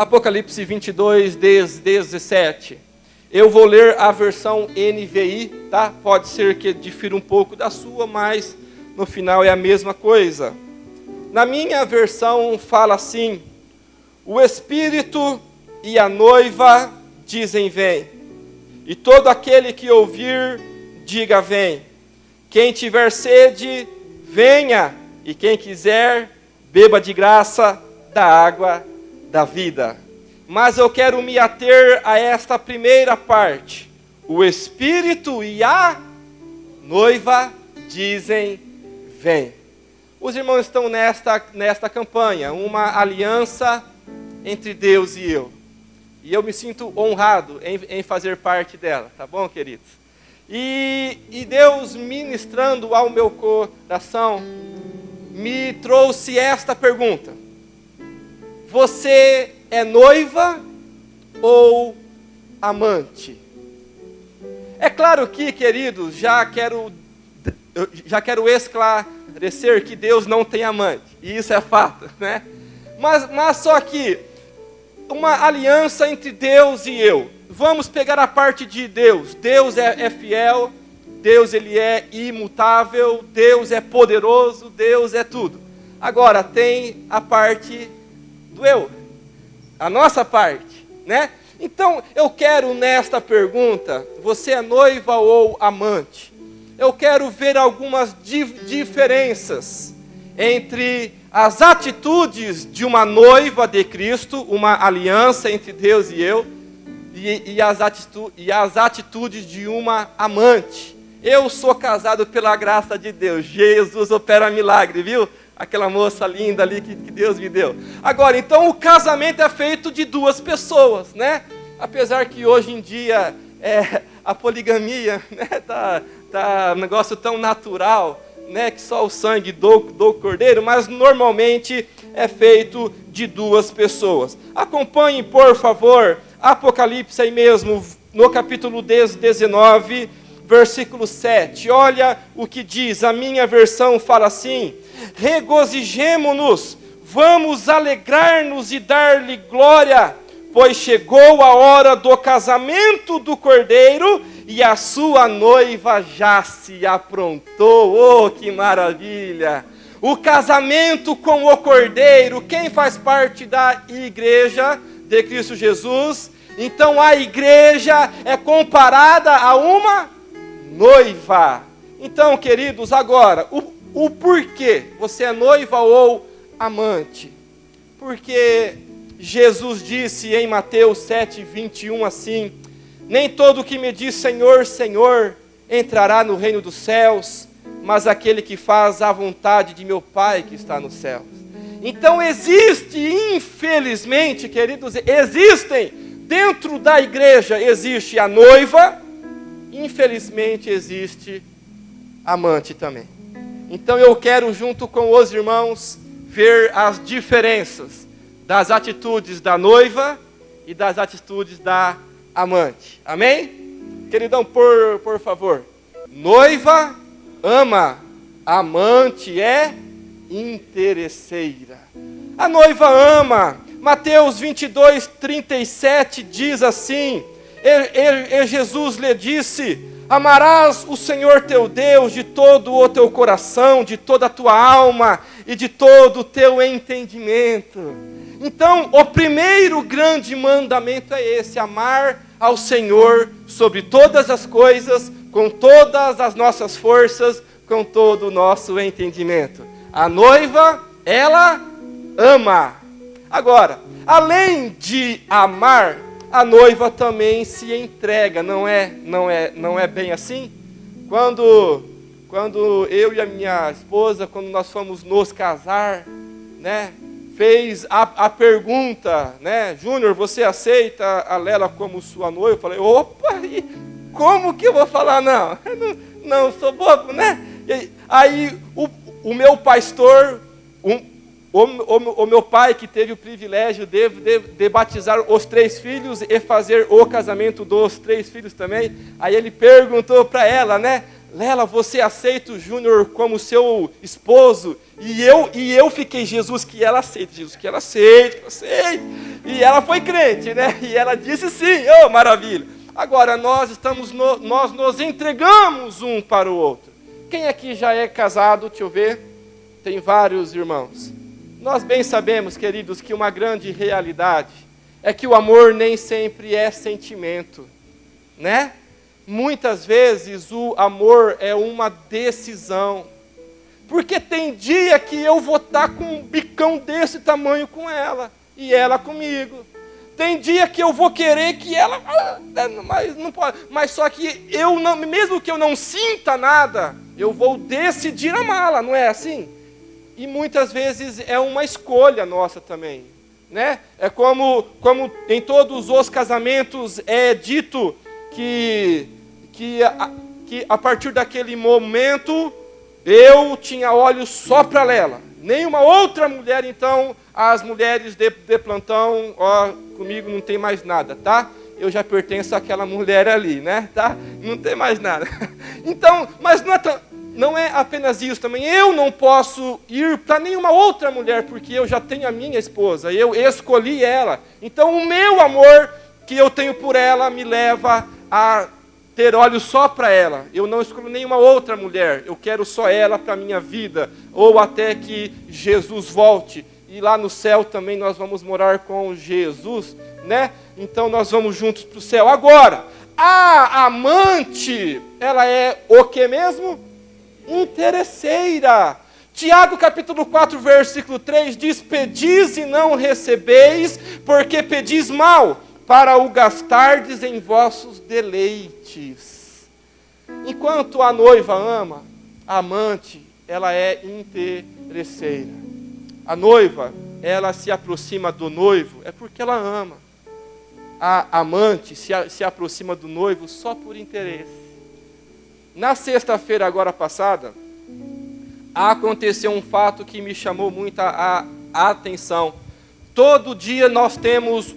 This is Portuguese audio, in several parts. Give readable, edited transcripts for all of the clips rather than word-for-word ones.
Apocalipse 22, 17. Eu vou ler a versão NVI, tá? Pode ser que difira um pouco da sua, mas no final é a mesma coisa. Na minha versão fala assim: o Espírito e a noiva dizem vem, e todo aquele que ouvir, diga vem. Quem tiver sede, venha, e quem quiser, beba de graça da água da vida. Mas eu quero me ater a esta primeira parte. O Espírito e a noiva dizem vem. Os irmãos estão nesta campanha, uma aliança entre Deus e eu. E eu me sinto honrado em fazer parte dela, tá bom, queridos? E Deus, ministrando ao meu coração, me trouxe esta pergunta: você é noiva ou amante? É claro que, queridos, já quero esclarecer que Deus não tem amante, e isso é fato, né? Mas só que uma aliança entre Deus e eu. Vamos pegar a parte de Deus. Deus é fiel, Deus ele é imutável, Deus é poderoso, Deus é tudo. Agora tem a parte do eu, a nossa parte, né? Então eu quero nesta pergunta, você é noiva ou amante? Eu quero ver algumas diferenças entre as atitudes de uma noiva de Cristo, uma aliança entre Deus e eu, e as atitudes de uma amante. Eu sou casado pela graça de Deus. Jesus opera milagre, viu? Aquela moça linda ali que Deus me deu. Agora, então o casamento é feito de duas pessoas, né? Apesar que hoje em dia a poligamia, né, tá um negócio tão natural, né, que só o sangue do cordeiro, mas normalmente é feito de duas pessoas. Acompanhe, por favor, Apocalipse aí mesmo, no capítulo 19, versículo 7. Olha o que diz, a minha versão fala assim: regozijemo-nos, vamos alegrar-nos e dar-lhe glória, pois chegou a hora do casamento do cordeiro, e a sua noiva já se aprontou. Oh, que maravilha! O casamento com o cordeiro. Quem faz parte da igreja de Cristo Jesus? Então a igreja é comparada a uma noiva. Então, queridos, agora, o porquê você é noiva ou amante? Porque Jesus disse em Mateus 7:21 assim: nem todo que me diz Senhor, Senhor, entrará no reino dos céus, mas aquele que faz a vontade de meu Pai que está nos céus. Então existe, infelizmente, queridos, existem, dentro da igreja existe a noiva, infelizmente existe amante também. Então eu quero, junto com os irmãos, ver as diferenças das atitudes da noiva e das atitudes da amante. Amém? Queridão, por favor. Noiva ama, amante é interesseira. A noiva ama. Mateus 22:37 diz assim: e Jesus lhe disse: amarás o Senhor teu Deus de todo o teu coração, de toda a tua alma e de todo o teu entendimento. Então, o primeiro grande mandamento é esse: amar ao Senhor sobre todas as coisas, com todas as nossas forças, com todo o nosso entendimento. A noiva, ela ama. Agora, além de amar, a noiva também se entrega, não é bem assim? Quando eu e a minha esposa, quando nós fomos nos casar, né, fez a pergunta, né, Júnior, você aceita a Lela como sua noiva? Eu falei, opa, e como que eu vou falar não? Não sou bobo, né? E aí o meu pastor, o meu pai, que teve o privilégio de batizar os 3 filhos e fazer o casamento dos 3 filhos também, aí ele perguntou para ela, né, Lela, você aceita o Júnior como seu esposo? E eu fiquei, Jesus, que ela aceite, Jesus, que ela aceite. E ela foi crente, né? E ela disse sim, oh, maravilha. Agora, nós nos entregamos um para o outro. Quem aqui já é casado, deixa eu ver, tem vários irmãos. Nós bem sabemos, queridos, que uma grande realidade é que o amor nem sempre é sentimento, né? Muitas vezes o amor é uma decisão. Porque tem dia que eu vou estar com um bicão desse tamanho com ela, e ela comigo. Tem dia que eu vou querer que ela... Mas não pode. Mas só que eu não, mesmo que eu não sinta nada, eu vou decidir amá-la, não é assim? E muitas vezes é uma escolha nossa também, né? É como em todos os casamentos é dito que a partir daquele momento eu tinha olhos só para Lela. Nenhuma outra mulher, então, as mulheres de plantão, ó, comigo não tem mais nada, tá? Eu já pertenço àquela mulher ali, né? Tá? Não tem mais nada. Então, mas não é apenas isso também. Eu não posso ir para nenhuma outra mulher, porque eu já tenho a minha esposa, eu escolhi ela. Então, o meu amor que eu tenho por ela me leva a ter olhos só para ela. Eu não escolho nenhuma outra mulher. Eu quero só ela para a minha vida. Ou até que Jesus volte. E lá no céu também nós vamos morar com Jesus, né? Então nós vamos juntos para o céu. Agora, a amante, ela é o que mesmo? Interesseira. Tiago capítulo 4, versículo 3 diz: pedis e não recebeis, porque pedis mal, para o gastardes em vossos deleites. Enquanto a noiva ama, a amante, ela é interesseira. A noiva, ela se aproxima do noivo, é porque ela ama. A amante se aproxima do noivo só por interesse. Na sexta-feira agora passada, aconteceu um fato que me chamou muita atenção. Todo dia nós temos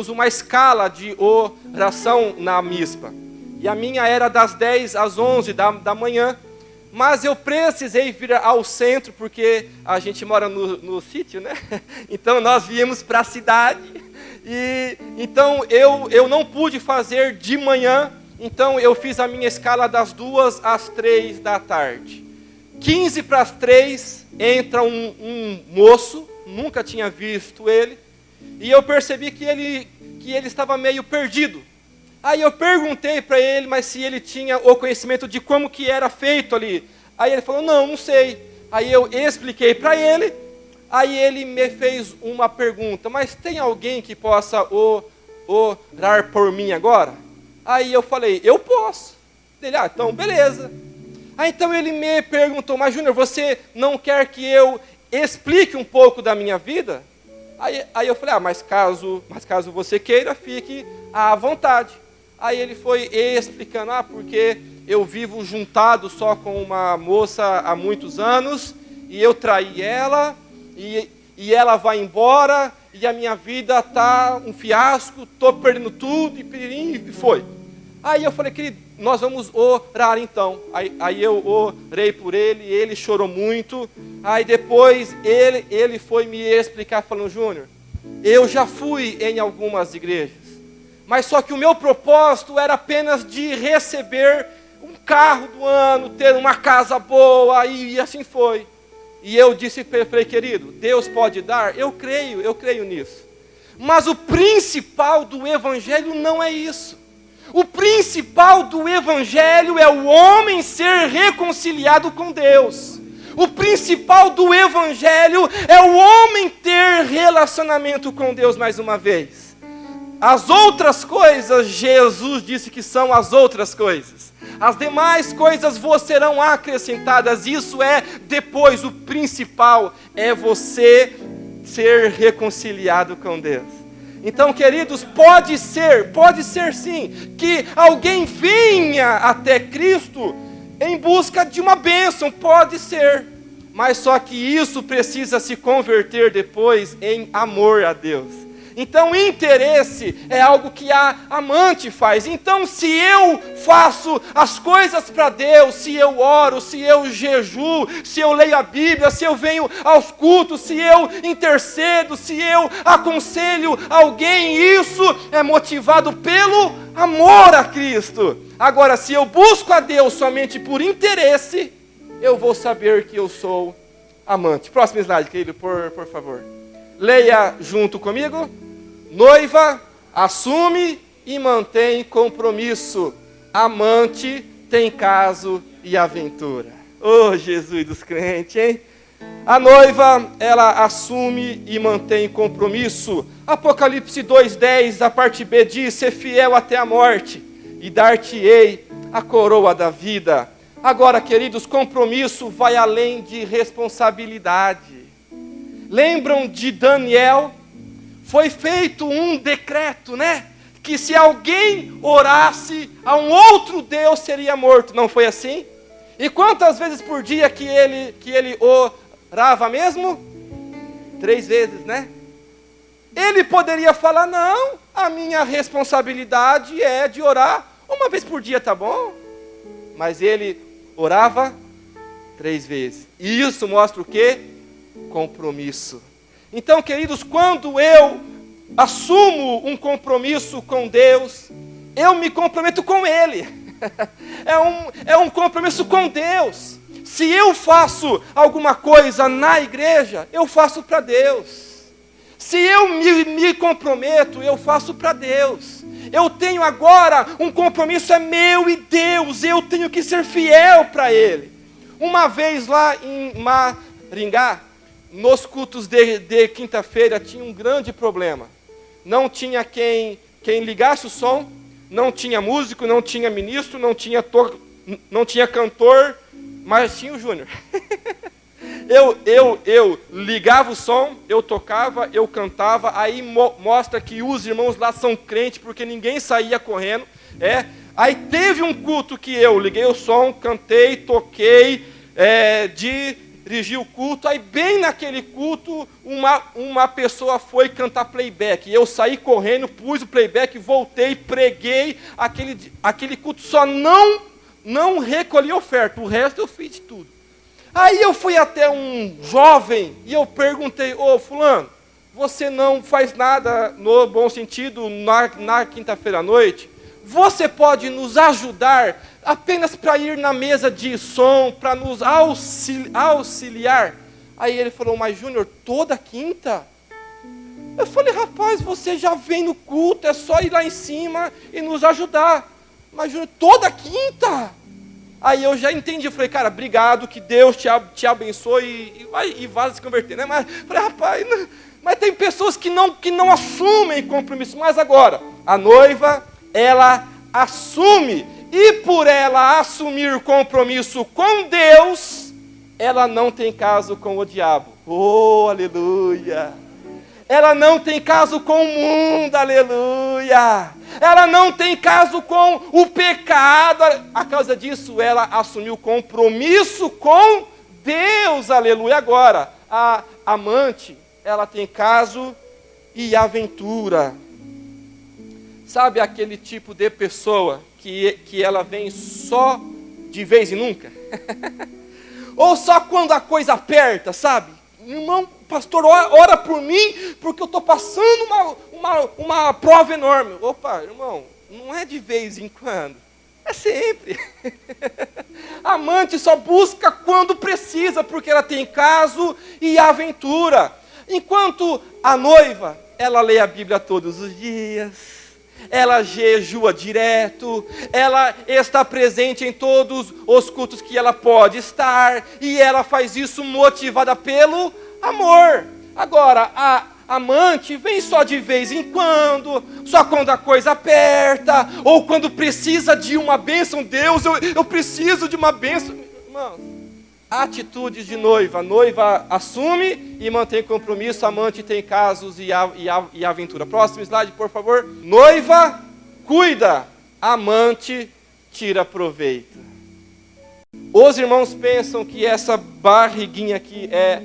uma escala de oração na mispa. E a minha era das 10 às 11 da manhã. Mas eu precisei vir ao centro, porque a gente mora no sítio, né? Então nós viemos para a cidade. E então eu não pude fazer de manhã. Então eu fiz a minha escala das 2 às 3 da tarde. 15 para as 3 entra um moço, nunca tinha visto ele, e eu percebi que ele estava meio perdido. Aí eu perguntei para ele, mas se ele tinha o conhecimento de como que era feito ali. Aí ele falou, não sei. Aí eu expliquei para ele, aí ele me fez uma pergunta, mas tem alguém que possa orar por mim agora? Aí eu falei, eu posso. Ele, então beleza. Aí então ele me perguntou, mas Júnior, você não quer que eu explique um pouco da minha vida? Aí eu falei, mas caso você queira, fique à vontade. Aí ele foi explicando, porque eu vivo juntado só com uma moça há muitos anos, e eu traí ela, e ela vai embora, e a minha vida está um fiasco, estou perdendo tudo, e foi. Aí eu falei, querido, nós vamos orar então. Aí eu orei por ele, ele chorou muito. Aí depois ele foi me explicar, falando, Júnior, eu já fui em algumas igrejas, mas só que o meu propósito era apenas de receber um carro do ano, ter uma casa boa, e assim foi. E eu disse para ele, querido, Deus pode dar? Eu creio nisso. Mas o principal do evangelho não é isso. O principal do evangelho é o homem ser reconciliado com Deus. O principal do evangelho é o homem ter relacionamento com Deus mais uma vez. As outras coisas, Jesus disse que são as outras coisas. As demais coisas vos serão acrescentadas. Isso é depois. O principal é você ser reconciliado com Deus. Então, queridos, pode ser sim, que alguém venha até Cristo em busca de uma bênção, pode ser. Mas só que isso precisa se converter depois em amor a Deus. Então, interesse é algo que a amante faz. Então, se eu faço as coisas para Deus, se eu oro, se eu jejuo, se eu leio a Bíblia, se eu venho aos cultos, se eu intercedo, se eu aconselho alguém, isso é motivado pelo amor a Cristo. Agora, se eu busco a Deus somente por interesse, eu vou saber que eu sou amante. Próximo slide, querido, por favor. Leia junto comigo. Noiva assume e mantém compromisso. Amante tem caso e aventura. Oh, Jesus dos crentes, hein? A noiva, ela assume e mantém compromisso. Apocalipse 2:10, a parte B diz: ser fiel até a morte, e dar-te-ei a coroa da vida. Agora, queridos, compromisso vai além de responsabilidade. Lembram de Daniel? Foi feito um decreto, né? Que se alguém orasse a um outro Deus, seria morto. Não foi assim? E quantas vezes por dia que ele orava mesmo? 3 vezes, né? Ele poderia falar: não, a minha responsabilidade é de orar 1 vez por dia, tá bom? Mas ele orava 3 vezes. E isso mostra o quê? Compromisso. Então, queridos, quando eu assumo um compromisso com Deus, eu me comprometo com Ele. É um compromisso com Deus. Se eu faço alguma coisa na igreja, eu faço para Deus. Se eu me comprometo, eu faço para Deus. Eu tenho agora um compromisso, é meu e Deus, eu tenho que ser fiel para Ele. Uma vez lá em Maringá, nos cultos de quinta-feira, tinha um grande problema. Não tinha quem ligasse o som, não tinha músico, não tinha ministro, não tinha cantor, mas tinha o Júnior. Eu ligava o som, eu tocava, eu cantava, aí mostra que os irmãos lá são crentes, porque ninguém saía correndo. Aí teve um culto que eu liguei o som, cantei, toquei, dirigi o culto, aí bem naquele culto, uma pessoa foi cantar playback, e eu saí correndo, pus o playback, voltei, preguei, aquele culto só não recolhi oferta, o resto eu fiz de tudo. Aí eu fui até um jovem, e eu perguntei: ô fulano, você não faz nada no bom sentido na quinta-feira à noite? Você pode nos ajudar apenas para ir na mesa de som, para nos auxiliar? Aí ele falou: mas Júnior, toda quinta? Eu falei: rapaz, você já vem no culto, é só ir lá em cima e nos ajudar. Mas Júnior, toda quinta? Aí eu já entendi, eu falei: cara, obrigado, que Deus te abençoe e vá se converter, né? Mas falei: rapaz, mas tem pessoas que não assumem compromisso. Mas agora, a noiva, ela assume, e por ela assumir compromisso com Deus, ela não tem caso com o diabo. Oh, aleluia! Ela não tem caso com o mundo, aleluia! Ela não tem caso com o pecado. A causa disso, ela assumiu compromisso com Deus, aleluia! Agora, a amante, ela tem caso e aventura. Sabe aquele tipo de pessoa que ela vem só de vez em nunca? Ou só quando a coisa aperta, sabe? Irmão, pastor, ora por mim, porque eu estou passando uma prova enorme. Opa, irmão, não é de vez em quando, é sempre. A amante só busca quando precisa, porque ela tem caso e aventura. Enquanto a noiva, ela lê a Bíblia todos os dias, ela jejua direto, ela está presente em todos os cultos que ela pode estar, e ela faz isso motivada pelo amor. Agora, a amante vem só de vez em quando, só quando a coisa aperta, ou quando precisa de uma bênção. Deus, eu preciso de uma bênção. Irmãos, atitudes de noiva. A noiva assume e mantém compromisso. A amante tem casos e aventura. Próximo slide, por favor. Noiva cuida, amante tira proveito. Os irmãos pensam que essa barriguinha aqui é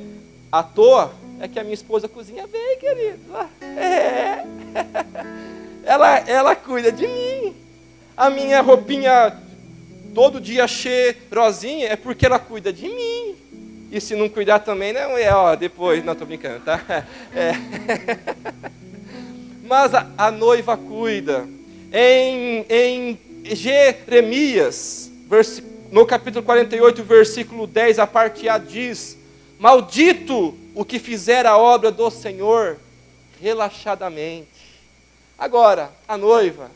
à toa. É que a minha esposa cozinha bem, querido. ela cuida de mim. A minha roupinha todo dia cheirosinha é porque ela cuida de mim. E se não cuidar também, não é, depois, não, estou brincando, tá? Mas a noiva cuida. Em Jeremias, no capítulo 48, versículo 10, a parte A diz: maldito o que fizer a obra do Senhor relaxadamente. Agora, a noiva,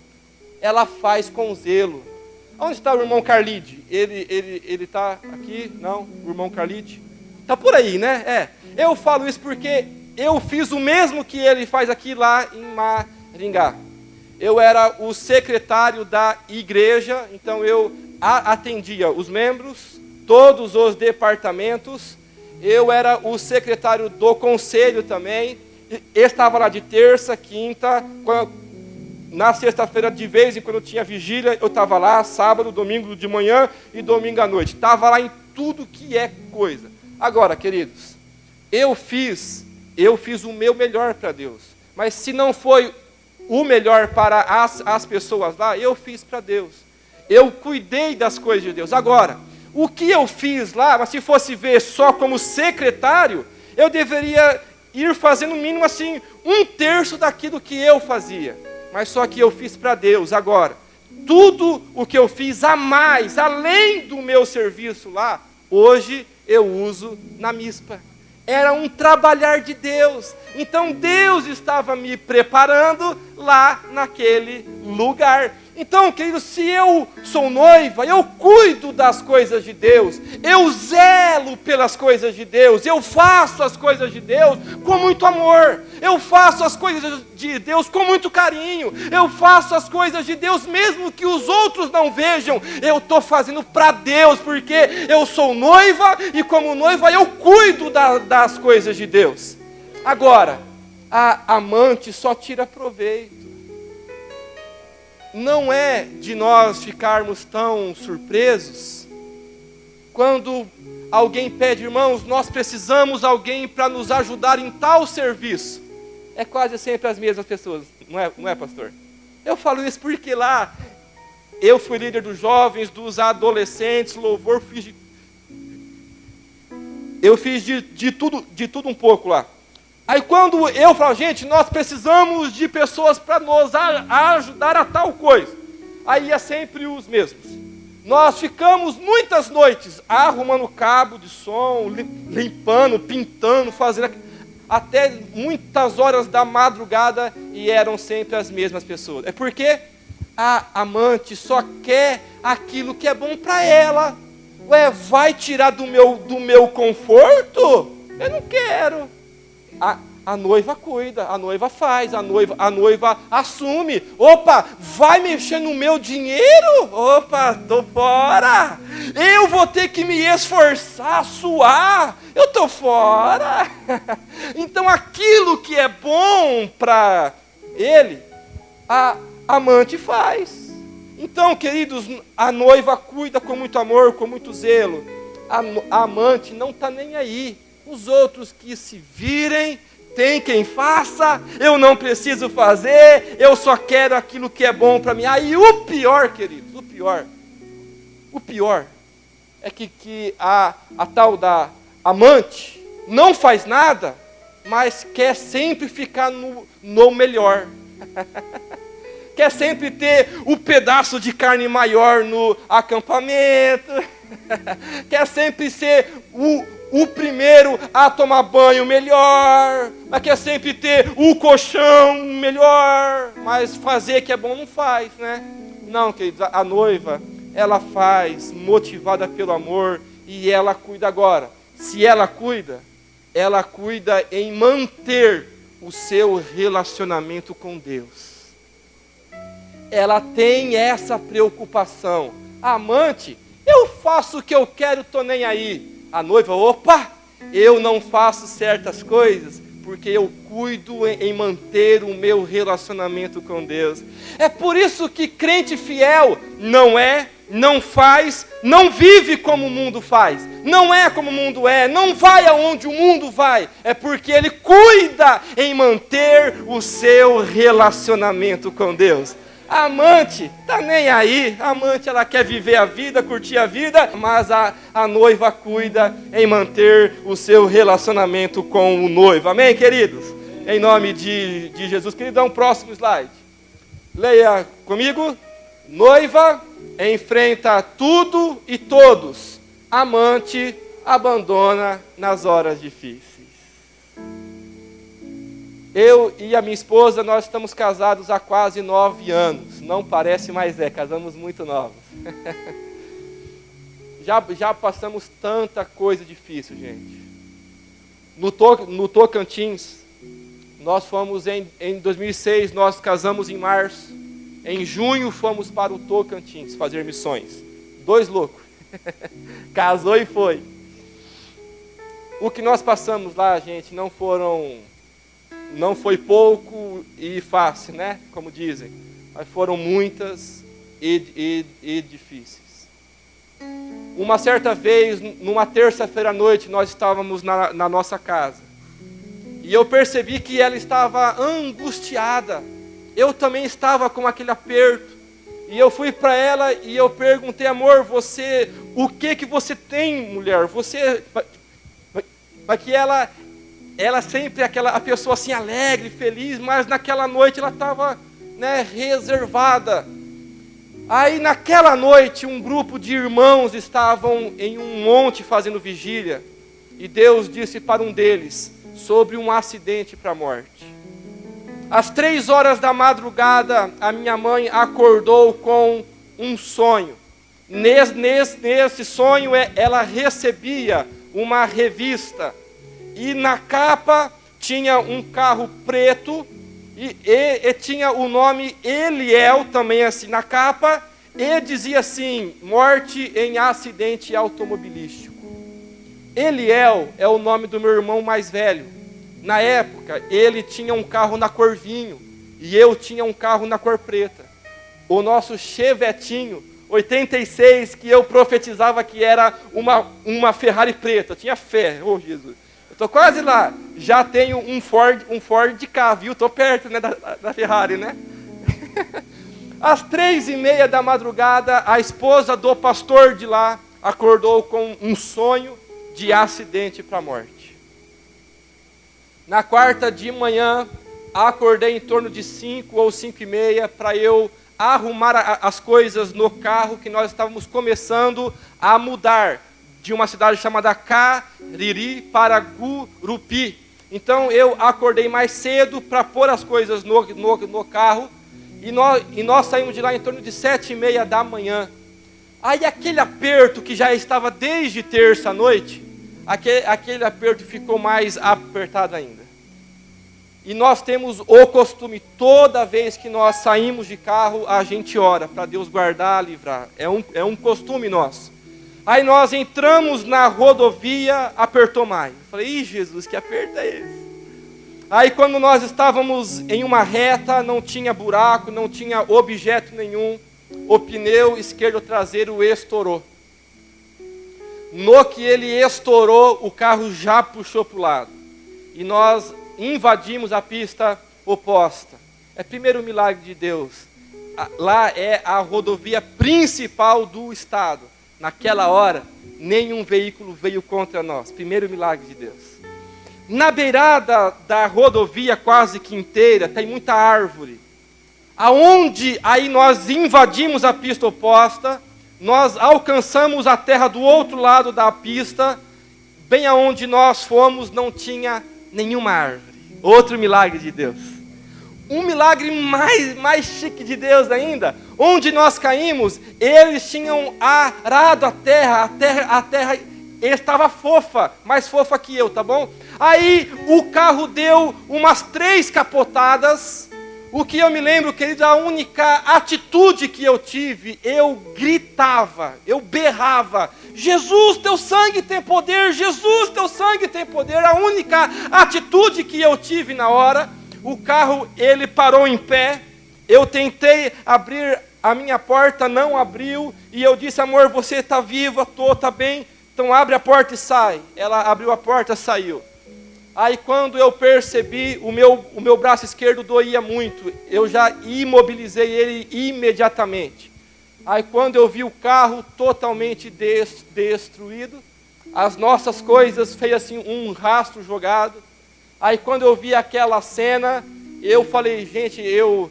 ela faz com zelo. Onde está o irmão Carlide? Ele está aqui? Não? O irmão Carlide? Está por aí, né? Eu falo isso porque eu fiz o mesmo que ele faz aqui lá em Maringá. Eu era o secretário da igreja, então eu atendia os membros, todos os departamentos. Eu era o secretário do conselho também. Estava lá de terça, quinta, na sexta-feira de vez em quando tinha vigília, eu estava lá, sábado, domingo de manhã e domingo à noite. Estava lá em tudo que é coisa. Agora, queridos, eu fiz o meu melhor para Deus. Mas se não foi o melhor para as pessoas lá, eu fiz para Deus. Eu cuidei das coisas de Deus. Agora, o que eu fiz lá, mas se fosse ver só como secretário, eu deveria ir fazendo no mínimo assim, 1/3 daquilo que eu fazia. Mas só que eu fiz para Deus. Agora, tudo o que eu fiz a mais, além do meu serviço lá, hoje eu uso na MISPA. Era um trabalhar de Deus. Então Deus estava me preparando lá naquele lugar. Então, queridos, se eu sou noiva, eu cuido das coisas de Deus, eu zelo pelas coisas de Deus, eu faço as coisas de Deus com muito amor, eu faço as coisas de Deus com muito carinho, eu faço as coisas de Deus mesmo que os outros não vejam, eu estou fazendo para Deus, porque eu sou noiva e como noiva eu cuido das coisas de Deus. Agora, a amante só tira proveito. Não é de nós ficarmos tão surpresos quando alguém pede, irmãos, nós precisamos de alguém para nos ajudar em tal serviço. É quase sempre as mesmas pessoas, não é, pastor? Eu falo isso porque lá eu fui líder dos jovens, dos adolescentes, louvor, eu fiz de tudo um pouco lá. Aí quando eu falo, gente, nós precisamos de pessoas para nos ajudar a tal coisa. Aí é sempre os mesmos. Nós ficamos muitas noites arrumando cabo de som, limpando, pintando, fazendo até muitas horas da madrugada e eram sempre as mesmas pessoas. É porque a amante só quer aquilo que é bom para ela. Ué, vai tirar do meu conforto? Eu não quero. A noiva cuida, a noiva faz, a noiva assume. Opa, vai mexer no meu dinheiro? Opa, tô fora. Eu vou ter que me esforçar, suar. Eu tô fora. Então aquilo que é bom para ele, a amante faz. Então, queridos, a noiva cuida com muito amor, com muito zelo. A amante não está nem aí. Os outros que se virem, tem quem faça, eu não preciso fazer, eu só quero aquilo que é bom para mim. Aí o pior, queridos, o pior é que a tal da amante não faz nada, mas quer sempre ficar no melhor. Quer sempre ter o pedaço de carne maior no acampamento. Quer sempre ser o primeiro a tomar banho melhor. Mas quer sempre ter o colchão melhor. Mas fazer que é bom não faz, né? Não, queridos, a noiva, ela faz motivada pelo amor e ela cuida agora. Se ela cuida em manter o seu relacionamento com Deus. Ela tem essa preocupação. A amante, eu faço o que eu quero, tô nem aí. A noiva, opa, eu não faço certas coisas, porque eu cuido em manter o meu relacionamento com Deus. É por isso que crente fiel não é, não faz, não vive como o mundo faz, não é como o mundo é, não vai aonde o mundo vai, é porque ele cuida em manter o seu relacionamento com Deus. A amante tá nem aí, a amante ela quer viver a vida, curtir a vida, mas a noiva cuida em manter o seu relacionamento com o noivo. Amém, queridos? Em nome de Jesus. Queridão, próximo slide. Leia comigo. Noiva enfrenta tudo e todos. Amante abandona nas horas difíceis. Eu e a minha esposa, nós estamos casados há quase 9 anos. Não parece, mas casamos muito novos. já passamos tanta coisa difícil, gente. No Tocantins, nós fomos em 2006, nós casamos em março. Em junho fomos para o Tocantins fazer missões. 2 loucos. Casou e foi. O que nós passamos lá, gente, não foi pouco e fácil, né? Como dizem. Mas foram muitas e difíceis. Uma certa vez, numa terça-feira à noite, nós estávamos na nossa casa. E eu percebi que ela estava angustiada. Eu também estava com aquele aperto. E eu fui para ela e eu perguntei, amor, o que você tem, mulher? Que ela sempre a pessoa assim alegre, feliz, mas naquela noite ela estava, reservada. Aí naquela noite um grupo de irmãos estavam em um monte fazendo vigília. E Deus disse para um deles sobre um acidente para a morte. Às 3 horas da madrugada, a minha mãe acordou com um sonho. Nesse sonho, ela recebia uma revista. E na capa tinha um carro preto e tinha o nome Eliel também assim na capa. E dizia assim, morte em acidente automobilístico. Eliel é o nome do meu irmão mais velho. Na época, ele tinha um carro na cor vinho e eu tinha um carro na cor preta. O nosso Chevetinho 86, que eu profetizava que era uma Ferrari preta. Eu tinha fé, Jesus. Eu estou quase lá. Já tenho um Ford de cá, viu? Estou perto, da Ferrari, né? Às 3:30 da madrugada, a esposa do pastor de lá acordou com um sonho de acidente para a morte. Na quarta de manhã, acordei em torno de 5 ou 5:30 para eu arrumar as coisas no carro que nós estávamos começando a mudar de uma cidade chamada Cariri para Gurupi. Então eu acordei mais cedo para pôr as coisas no carro e nós saímos de lá em torno de 7:30 da manhã. Aí aquele aperto que já estava desde terça-noite, aquele aperto ficou mais apertado ainda. E nós temos o costume, toda vez que nós saímos de carro, a gente ora para Deus guardar, livrar. É um costume nosso. Aí nós entramos na rodovia, apertou mais. Eu falei, ih, Jesus, que aperto é esse? Aí quando nós estávamos em uma reta, não tinha buraco, não tinha objeto nenhum, o pneu esquerdo traseiro estourou. No que ele estourou, o carro já puxou para o lado. E nós invadimos a pista oposta. É primeiro milagre de Deus. Lá é a rodovia principal do estado. Naquela hora, nenhum veículo veio contra nós. Primeiro milagre de Deus. Na beirada da rodovia quase que inteira, tem muita árvore. Aonde aí nós invadimos a pista oposta, nós alcançamos a terra do outro lado da pista, bem aonde nós fomos não tinha nenhuma árvore. Outro milagre de Deus. Um milagre mais chique de Deus ainda. Onde nós caímos, eles tinham arado a terra estava fofa, mais fofa que eu, tá bom? Aí o carro deu umas 3 capotadas. O que eu me lembro, querido, a única atitude que eu tive, eu gritava, eu berrava, Jesus, teu sangue tem poder, Jesus, teu sangue tem poder. A única atitude que eu tive na hora, o carro, ele parou em pé, eu tentei abrir a minha porta não abriu, e eu disse, amor, você está viva, está bem, então abre a porta e sai. Ela abriu a porta, saiu. Aí quando eu percebi, o meu braço esquerdo doía muito, eu já imobilizei ele imediatamente. Aí quando eu vi o carro totalmente destruído, as nossas coisas, fez assim um rastro jogado. Aí quando eu vi aquela cena, eu falei, gente, eu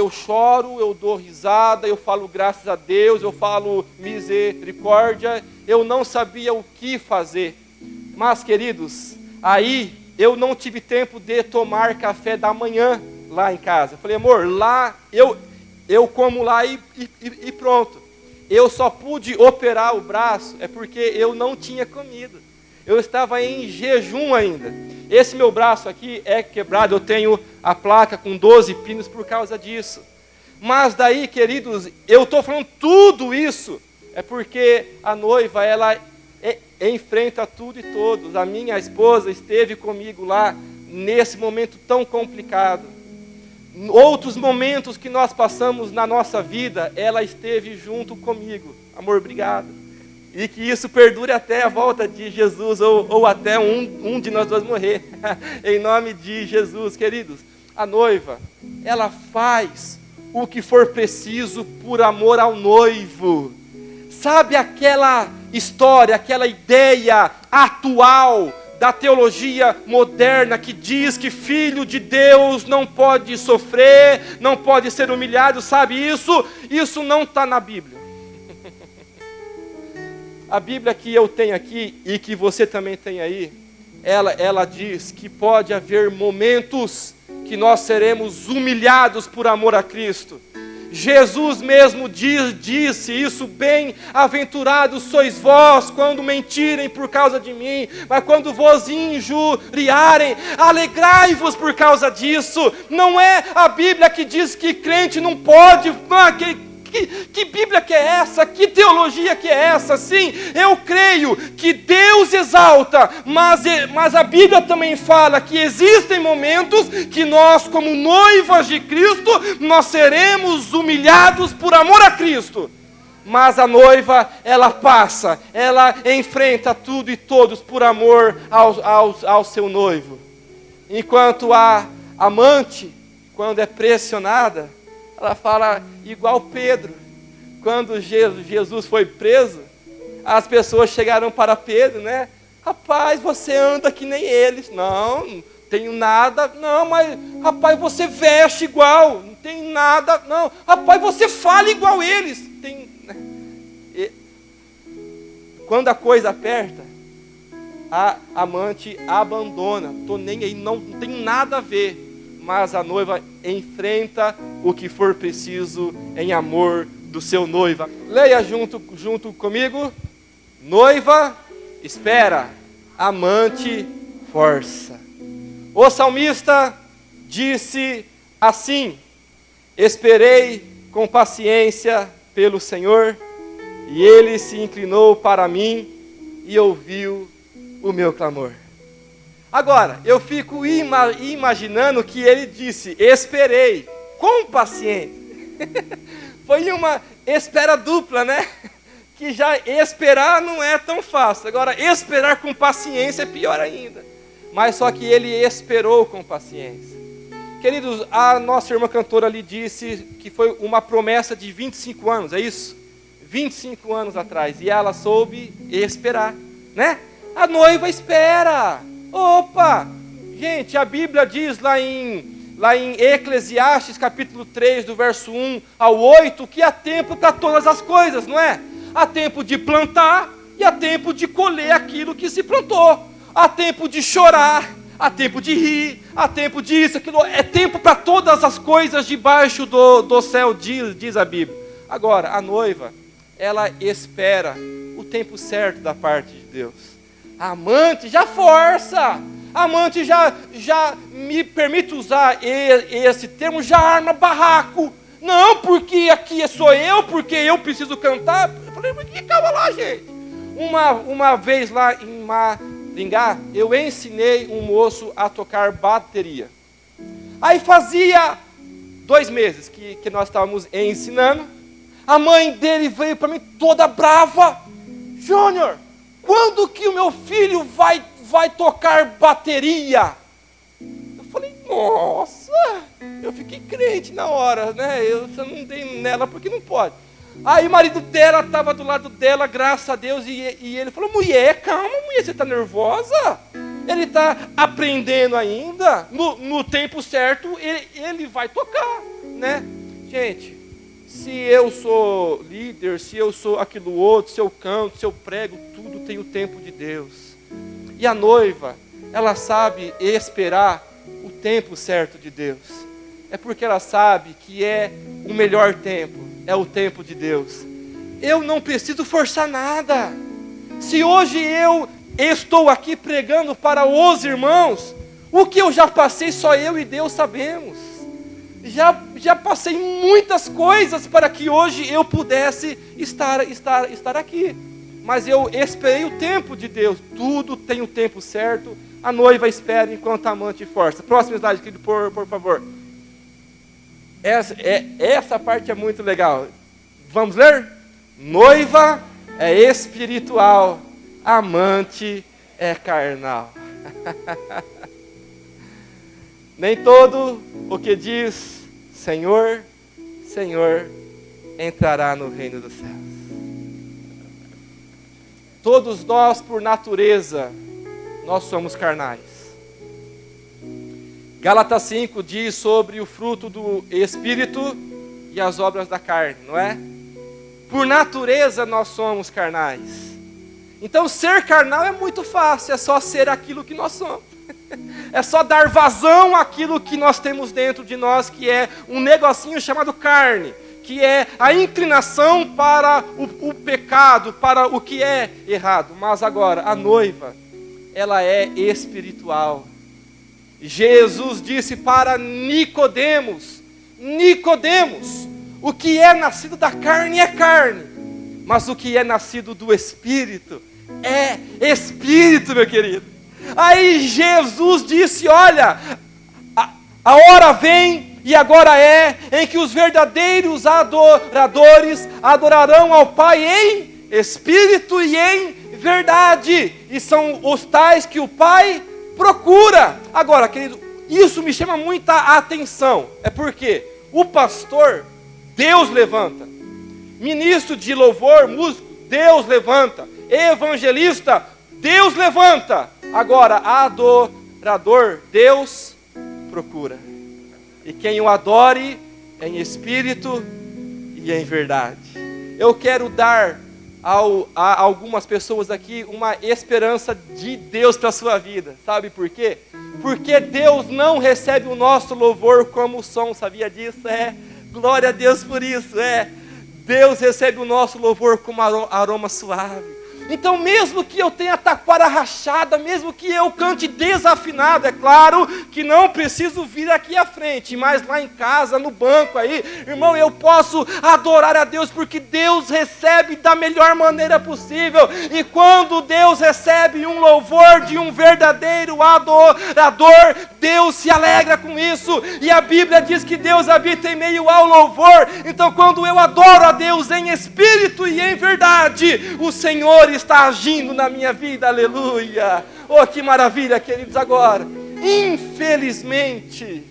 choro, eu dou risada, eu falo graças a Deus, eu falo misericórdia, eu não sabia o que fazer. Mas, queridos, aí eu não tive tempo de tomar café da manhã lá em casa. Eu falei, amor, lá eu como lá e pronto. Eu só pude operar o braço é porque eu não tinha comido. Eu estava em jejum ainda. Esse meu braço aqui é quebrado, eu tenho a placa com 12 pinos por causa disso. Mas daí, queridos, eu estou falando tudo isso, é porque a noiva, ela enfrenta tudo e todos. A minha esposa esteve comigo lá, nesse momento tão complicado. Outros momentos que nós passamos na nossa vida, ela esteve junto comigo. Amor, obrigado. E que isso perdure até a volta de Jesus, ou até um de nós dois morrer. Em nome de Jesus, queridos. A noiva, ela faz o que for preciso por amor ao noivo. Sabe aquela história, aquela ideia atual da teologia moderna que diz que filho de Deus não pode sofrer, não pode ser humilhado, sabe isso? Isso não está na Bíblia. A Bíblia que eu tenho aqui e que você também tem aí, ela diz que pode haver momentos que nós seremos humilhados por amor a Cristo. Jesus mesmo disse isso, bem-aventurados sois vós quando mentirem por causa de mim, mas quando vos injuriarem, alegrai-vos por causa disso. Não é a Bíblia que diz que crente não pode, que Bíblia que é essa? Que teologia que é essa? Sim, eu creio que Deus exalta, mas a Bíblia também fala que existem momentos que nós, como noivas de Cristo, nós seremos humilhados por amor a Cristo. Mas a noiva, ela passa, ela enfrenta tudo e todos por amor ao seu noivo. Enquanto a amante, quando é pressionada, ela fala igual Pedro. Quando Jesus foi preso, as pessoas chegaram para Pedro, né? Rapaz, você anda que nem eles. Não tenho nada. Não, mas rapaz, você veste igual. Não tem nada. Não, rapaz, você fala igual eles. Quando a coisa aperta, a amante abandona. Estou nem aí, não tem nada a ver. Mas a noiva enfrenta o que for preciso em amor do seu noivo. Leia junto comigo. Noiva, espera. Amante, força. O salmista disse assim: esperei com paciência pelo Senhor, e Ele se inclinou para mim e ouviu o meu clamor. Agora, eu fico imaginando que ele disse, esperei, com paciência. Foi uma espera dupla, né? Que já esperar não é tão fácil. Agora, esperar com paciência é pior ainda. Mas só que ele esperou com paciência. Queridos, a nossa irmã cantora ali disse que foi uma promessa de 25 anos, é isso? 25 anos atrás. E ela soube esperar, né? A noiva espera. Opa! Gente, a Bíblia diz lá em Eclesiastes capítulo 3, do verso 1 ao 8, que há tempo para todas as coisas, não é? Há tempo de plantar e há tempo de colher aquilo que se plantou. Há tempo de chorar, há tempo de rir, há tempo disso, aquilo. É tempo para todas as coisas debaixo do céu, diz a Bíblia. Agora, a noiva, ela espera o tempo certo da parte de Deus. A amante já força, a amante já me permite usar esse termo, já arma barraco. Não, porque aqui sou eu, porque eu preciso cantar. Eu falei, mas calma lá, gente. Uma vez lá em Maringá, eu ensinei um moço a tocar bateria. Aí fazia 2 meses que nós estávamos ensinando, A mãe dele veio para mim toda brava. Júnior, quando que o meu filho vai tocar bateria? Eu falei, nossa, eu fiquei crente na hora, né? Eu não dei nela porque não pode. Aí o marido dela estava do lado dela, graças a Deus, e ele falou, mulher, calma, mulher, você está nervosa? Ele está aprendendo ainda, no tempo certo, ele vai tocar, né? Gente, se eu sou líder, se eu sou aquilo outro, se eu canto, se eu prego, tudo tem o tempo de Deus. E a noiva, ela sabe esperar o tempo certo de Deus. É porque ela sabe que é o melhor tempo, é o tempo de Deus. Eu não preciso forçar nada. Se hoje eu estou aqui pregando para os irmãos, o que eu já passei só eu e Deus sabemos. Já passei muitas coisas para que hoje eu pudesse estar aqui. Mas eu esperei o tempo de Deus. Tudo tem o tempo certo. A noiva espera enquanto a amante força. Próximo slide, querido, por favor. Essa parte é muito legal. Vamos ler? Noiva é espiritual, amante é carnal. Nem todo o que diz Senhor, Senhor, entrará no reino dos céus. Todos nós, por natureza, nós somos carnais. Gálatas 5 diz sobre o fruto do Espírito e as obras da carne, não é? Por natureza nós somos carnais. Então ser carnal é muito fácil, é só ser aquilo que nós somos. É só dar vazão àquilo que nós temos dentro de nós, que é um negocinho chamado carne, que é a inclinação para o pecado, para o que é errado. Mas agora, a noiva, ela é espiritual. Jesus disse para Nicodemos, o que é nascido da carne é carne, mas o que é nascido do Espírito é Espírito, meu querido. Aí Jesus disse, olha, a hora vem e agora é, em que os verdadeiros adoradores adorarão ao Pai em Espírito e em verdade, e são os tais que o Pai procura. Agora, querido, isso me chama muita atenção. É porque o pastor, Deus levanta. Ministro de louvor, músico, Deus levanta. Evangelista, Deus levanta. Agora, adorador, Deus procura. E quem o adore em espírito e em verdade. Eu quero dar a algumas pessoas aqui uma esperança de Deus para a sua vida. Sabe por quê? Porque Deus não recebe o nosso louvor como som, sabia disso? Glória a Deus por isso, Deus recebe o nosso louvor como aroma suave. Então mesmo que eu tenha taquara rachada, mesmo que eu cante desafinado, é claro que não preciso vir aqui à frente, mas lá em casa, no banco aí, irmão, eu posso adorar a Deus, porque Deus recebe da melhor maneira possível. E quando Deus recebe um louvor de um verdadeiro adorador, Deus se alegra com isso. E a Bíblia diz que Deus habita em meio ao louvor. Então quando eu adoro a Deus em espírito e em verdade, o Senhor está agindo na minha vida, aleluia. Oh, que maravilha, queridos. Agora, infelizmente,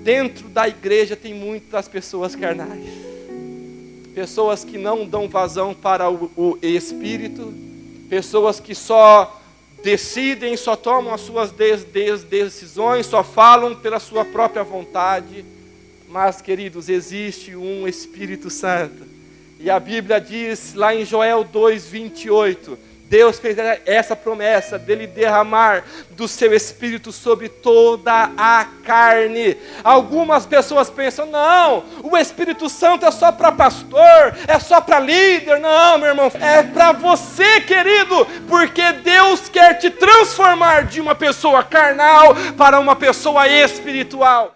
dentro da igreja tem muitas pessoas carnais, pessoas que não dão vazão para o Espírito, pessoas que só decidem, só tomam as suas decisões, só falam pela sua própria vontade. Mas, queridos, existe um Espírito Santo. E a Bíblia diz lá em Joel 2:28, Deus fez essa promessa dele derramar do seu Espírito sobre toda a carne. Algumas pessoas pensam, não, o Espírito Santo é só para pastor, é só para líder. Não, meu irmão, é para você, querido, porque Deus quer te transformar de uma pessoa carnal para uma pessoa espiritual.